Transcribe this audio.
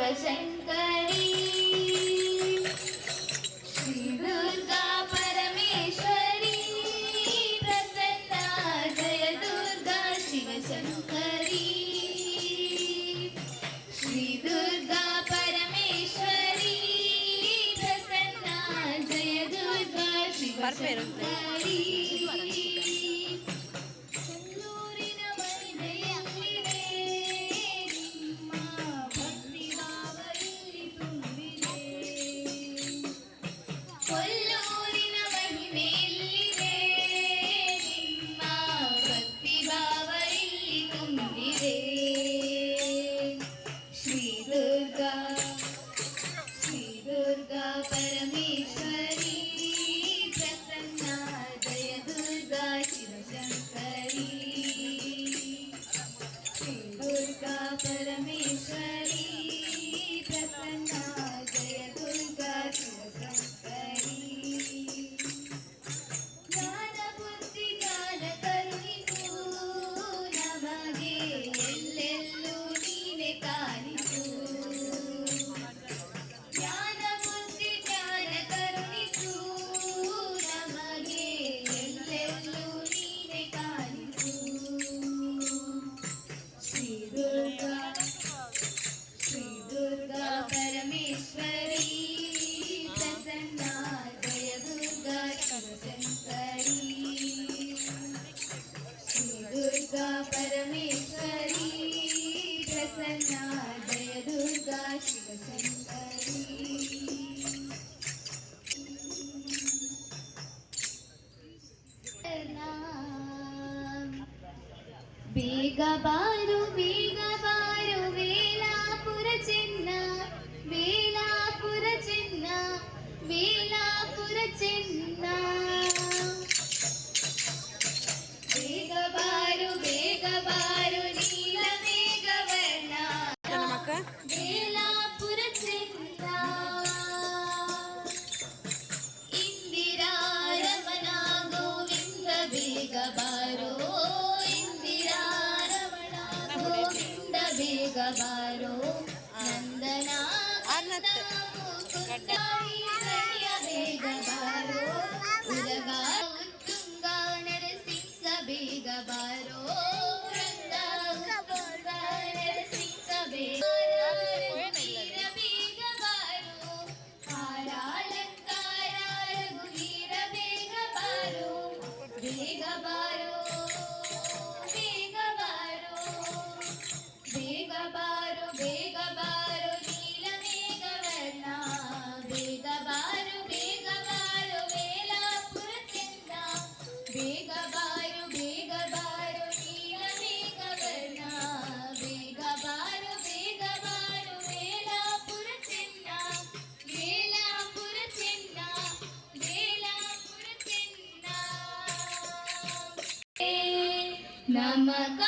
शिवशङ्करी श्री दुर्गा परमेश्वरी प्रसन्ना जय दुर्गा शिवशङ्करी श्री दुर्गा परमेश्वरी प्रसन्ना जय दुर्गा शिवशङ्करी श्री दुर्गा परमेश्वरी प्रसन्ना जय दुर्गा शिवशङ्करी श्री दुर्गा परमेश्वरी प्रसन्ना जय दुर्गा शिवशङ्करी ज्ञान बुद्धि ज्ञान करुणिसु नಮಗೆ ಎಲ್ಲೆಲ್ಲೂ ನೀನೆ ಕಾಣಿಸು श्री दुर्गा परमेश्वरी प्रसन्ना जय दुर्गा शिवशङ्करी श्री दुर्गा परमेश्वरी प्रसन्ना जय दुर्गा शिवशङ्करी ಬೇಗ ಬಾರು ವೇಲಾಪುರ ಚೆನ್ನ ವೇಲಾಪುರ ಚೆನ್ನ ವೇಲಾಪುರ ಚೆನ್ನ ಬೇಗ ಬಾರು ನೀಲ ಮೇಘವರ್ಣ ವೇಲಾಪುರ ಚೆನ್ನ ಇಂದಿರಾ ರಮಣ ಗೋವಿಂದ ಬೇಗ ಬಾರೋ ಬೇಗ ಬಾರೋ ನಂದನ ಬೇಗ ಬಾರೋ ಉಲಗ ಉತ್ತುಂಗ ನರಸಿಂಹ ಬೇಗ ಬಾರೋ ನರಸಿಂಹ ಬೇಗ ಬಾರೋ ಹಾರಾಲಂಕಾರ ರಘುವೀರ ಬೇಗ ಬಾರೋ ಬೇಗ ಬಾರೋ ಬೇಗ ಬಾರೋ ನೀಲ ಮೇಘವರ್ಣ ಬೇಗ ಬಾರೋ ವೇಲಾಪುರ ಚೆನ್ನ ಬೇಗ ಬಾರೋ ನೀಲ ಮೇಘವರ್ಣ ಬೇಗ ಬಾರೋ ವೇಲಾಪುರ ಚೆನ್ನ ವೇಲಾಪುರ ಚೆನ್ನ ವೇಲಾಪುರ ಚೆನ್ನ ನಮಗ